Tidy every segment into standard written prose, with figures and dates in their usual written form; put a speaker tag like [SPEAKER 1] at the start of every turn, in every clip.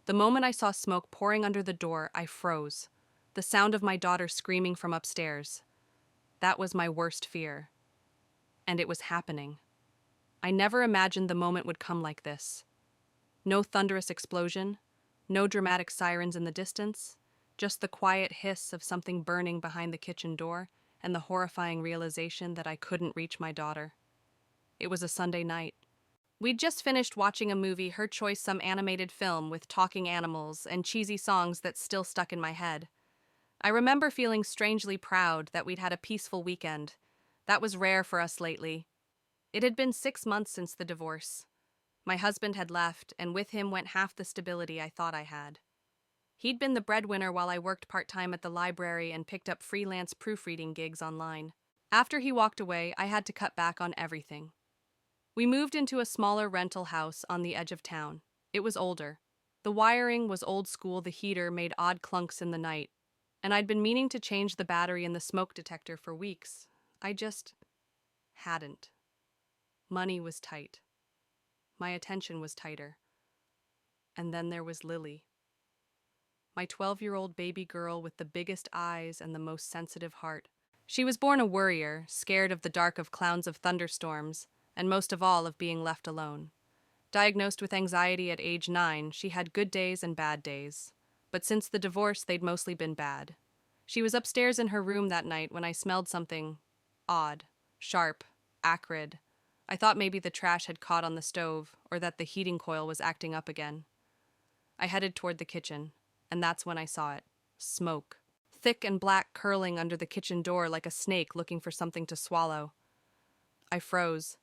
[SPEAKER 1] The moment I saw smoke pouring under the door, I froze. The sound of my daughter screaming from upstairs. That was my worst fear. And it was happening. I never imagined the moment would come like this. No thunderous explosion, no dramatic sirens in the distance, just the quiet hiss of something burning behind the kitchen door and the horrifying realization that I couldn't reach my daughter. It was a Sunday night. We'd just finished watching a movie, her choice some animated film with talking animals and cheesy songs that still stuck in my head. I remember feeling strangely proud that we'd had a peaceful weekend. That was rare for us lately. It had been 6 months since the divorce. My husband had left, and with him went half the stability I thought I had. He'd been the breadwinner while I worked part-time at the library and picked up freelance proofreading gigs online. After he walked away, I had to cut back on everything. We moved into a smaller rental house on the edge of town. It was older. The wiring was old school, the heater made odd clunks in the night, and I'd been meaning to change the battery in the smoke detector for weeks. I just hadn't. Money was tight. My attention was tighter. And then there was Lily. My 12-year-old baby girl with the biggest eyes and the most sensitive heart. She was born a worrier, scared of the dark of clouds of thunderstorms, and most of all of being left alone. Diagnosed with anxiety at age 9, she had good days and bad days. But since the divorce, they'd mostly been bad. She was upstairs in her room that night when I smelled something odd, sharp, acrid. I thought maybe the trash had caught on the stove or that the heating coil was acting up again. I headed toward the kitchen, and that's when I saw it. Smoke. Thick and black, curling under the kitchen door like a snake looking for something to swallow. I froze.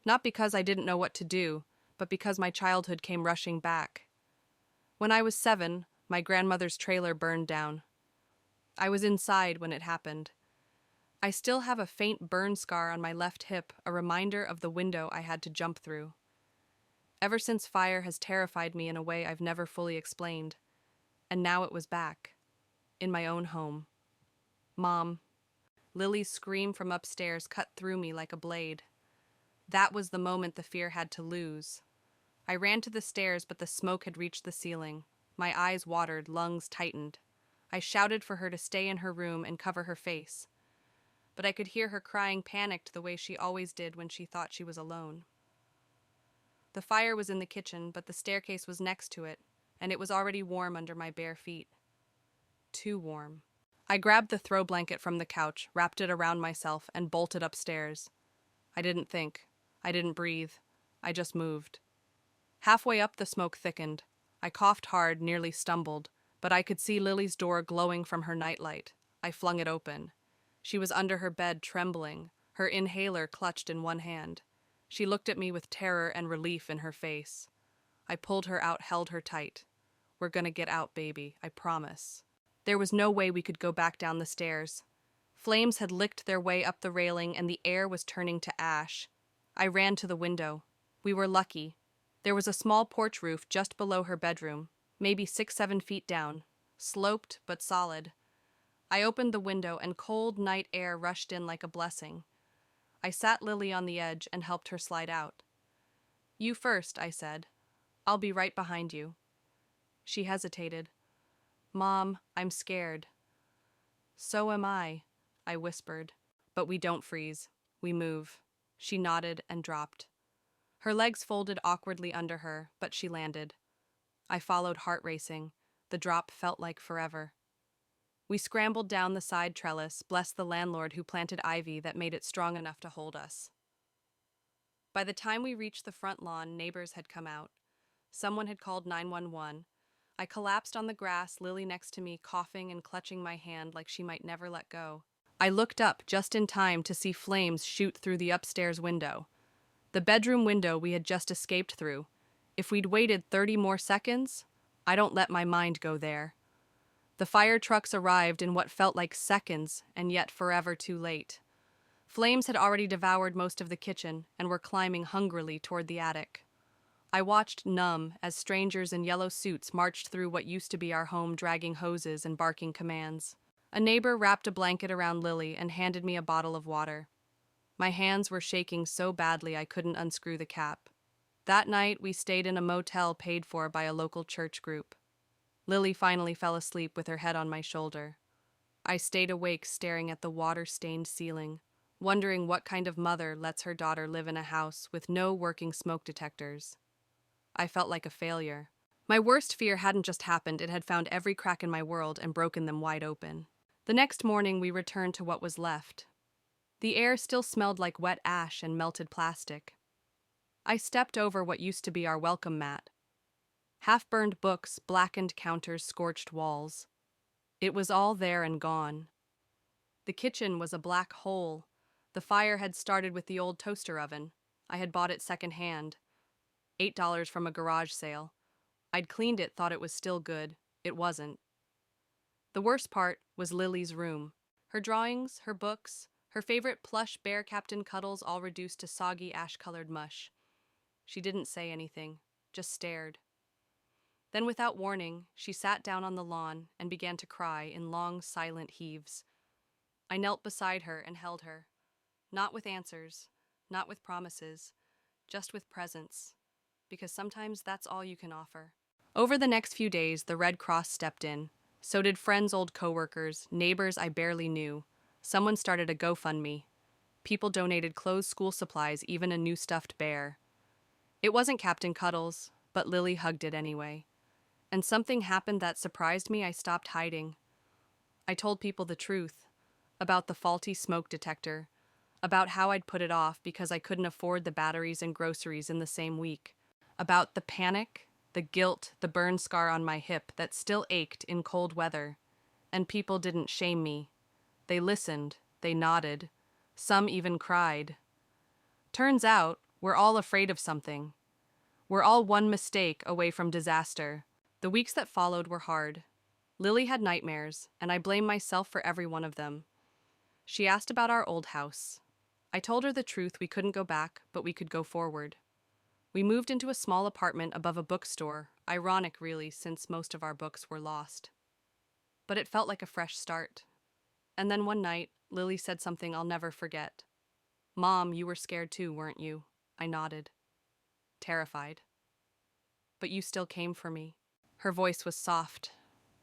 [SPEAKER 1] Not because I didn't know what to do, but because my childhood came rushing back. When I was 7, my grandmother's trailer burned down. I was inside when it happened. I still have a faint burn scar on my left hip, a reminder of the window I had to jump through. Ever since, fire has terrified me in a way I've never fully explained. And now it was back. In my own home. Mom. Lily's scream from upstairs cut through me like a blade. That was the moment the fear had to lose. I ran to the stairs, but the smoke had reached the ceiling. My eyes watered, lungs tightened. I shouted for her to stay in her room and cover her face. But I could hear her crying, panicked the way she always did when she thought she was alone. The fire was in the kitchen, but the staircase was next to it, and it was already warm under my bare feet. Too warm. I grabbed the throw blanket from the couch, wrapped it around myself, and bolted upstairs. I didn't think. I didn't breathe. I just moved. Halfway up, the smoke thickened. I coughed hard, nearly stumbled, but I could see Lily's door glowing from her nightlight. I flung it open. She was under her bed, trembling, her inhaler clutched in one hand. She looked at me with terror and relief in her face. I pulled her out, held her tight. We're gonna get out, baby, I promise. There was no way we could go back down the stairs. Flames had licked their way up the railing and the air was turning to ash. I ran to the window. We were lucky. There was a small porch roof just below her bedroom, maybe 6-7 feet down, sloped but solid. I opened the window and cold night air rushed in like a blessing. I sat Lily on the edge and helped her slide out. You first, I said. I'll be right behind you. She hesitated. Mom, I'm scared. So am I whispered. But we don't freeze. We move. She nodded and dropped. Her legs folded awkwardly under her, but she landed. I followed, heart racing. The drop felt like forever. We scrambled down the side trellis, blessed the landlord who planted ivy that made it strong enough to hold us. By the time we reached the front lawn, neighbors had come out. Someone had called 911. I collapsed on the grass, Lily next to me, coughing and clutching my hand like she might never let go. I looked up just in time to see flames shoot through the upstairs window. The bedroom window we had just escaped through. If we'd waited 30 more seconds, I don't let my mind go there. The fire trucks arrived in what felt like seconds, and yet forever too late. Flames had already devoured most of the kitchen and were climbing hungrily toward the attic. I watched numb as strangers in yellow suits marched through what used to be our home, dragging hoses and barking commands. A neighbor wrapped a blanket around Lily and handed me a bottle of water. My hands were shaking so badly I couldn't unscrew the cap. That night, we stayed in a motel paid for by a local church group. Lily finally fell asleep with her head on my shoulder. I stayed awake staring at the water-stained ceiling, wondering what kind of mother lets her daughter live in a house with no working smoke detectors. I felt like a failure. My worst fear hadn't just happened, it had found every crack in my world and broken them wide open. The next morning, we returned to what was left. The air still smelled like wet ash and melted plastic. I stepped over what used to be our welcome mat. Half-burned books, blackened counters, scorched walls. It was all there and gone. The kitchen was a black hole. The fire had started with the old toaster oven. I had bought it secondhand, $8 from a garage sale. I'd cleaned it, thought it was still good. It wasn't. The worst part was Lily's room. Her drawings, her books, her favorite plush bear Captain Cuddles all reduced to soggy ash-colored mush. She didn't say anything, just stared. Then without warning, she sat down on the lawn and began to cry in long, silent heaves. I knelt beside her and held her. Not with answers, not with promises, just with presence. Because sometimes that's all you can offer. Over the next few days, the Red Cross stepped in. So did friends, old coworkers, neighbors I barely knew. Someone started a GoFundMe. People donated clothes, school supplies, even a new stuffed bear. It wasn't Captain Cuddles, but Lily hugged it anyway. And something happened that surprised me. I stopped hiding. I told people the truth. About the faulty smoke detector. About how I'd put it off because I couldn't afford the batteries and groceries in the same week. About the panic, the guilt, the burn scar on my hip that still ached in cold weather. And people didn't shame me. They listened, they nodded. Some even cried. Turns out, we're all afraid of something. We're all one mistake away from disaster. The weeks that followed were hard. Lily had nightmares, and I blame myself for every one of them. She asked about our old house. I told her the truth, we couldn't go back, but we could go forward. We moved into a small apartment above a bookstore, ironic really, since most of our books were lost. But it felt like a fresh start. And then one night, Lily said something I'll never forget. "Mom, you were scared too, weren't you?" I nodded. Terrified. "But you still came for me." Her voice was soft.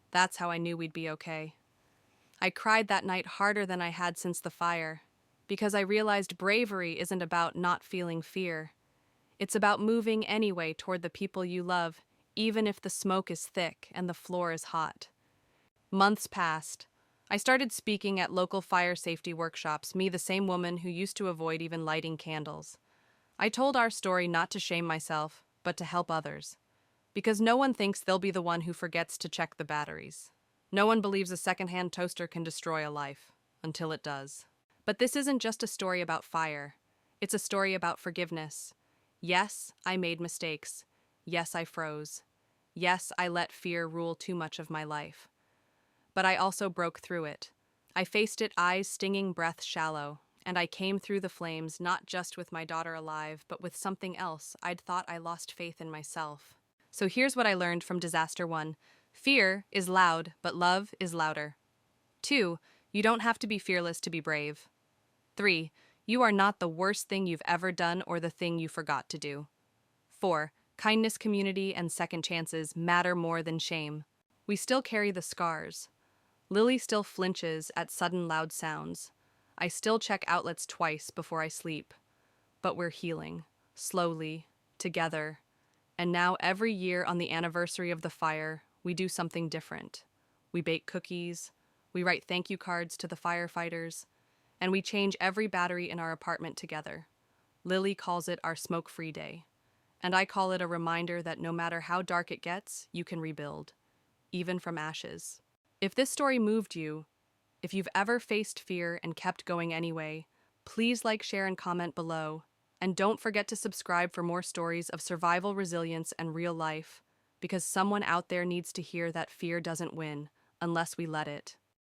[SPEAKER 1] That's how I knew we'd be okay. I cried that night harder than I had since the fire, because I realized bravery isn't about not feeling fear. It's about moving anyway toward the people you love, even if the smoke is thick and the floor is hot. Months passed. I started speaking at local fire safety workshops, me, the same woman who used to avoid even lighting candles. I told our story not to shame myself, but to help others. Because no one thinks they'll be the one who forgets to check the batteries. No one believes a secondhand toaster can destroy a life, until it does. But this isn't just a story about fire. It's a story about forgiveness. Yes, I made mistakes. Yes, I froze. Yes, I let fear rule too much of my life. But I also broke through it. I faced it, eyes stinging, breath shallow, and I came through the flames not just with my daughter alive, but with something else. I'd thought I lost faith in myself. So here's what I learned from Disaster 1. Fear is loud, but love is louder. 2. You don't have to be fearless to be brave. 3. You are not the worst thing you've ever done or the thing you forgot to do. 4. Kindness, community, and second chances matter more than shame. We still carry the scars. Lily still flinches at sudden loud sounds. I still check outlets twice before I sleep. But we're healing, slowly, together. And now every year on the anniversary of the fire, we do something different. We bake cookies, we write thank you cards to the firefighters, and we change every battery in our apartment together. Lily calls it our smoke-free day. And I call it a reminder that no matter how dark it gets, you can rebuild, even from ashes. If this story moved you, if you've ever faced fear and kept going anyway, please like, share, and comment below. And don't forget to subscribe for more stories of survival, resilience, and real life, because someone out there needs to hear that fear doesn't win unless we let it.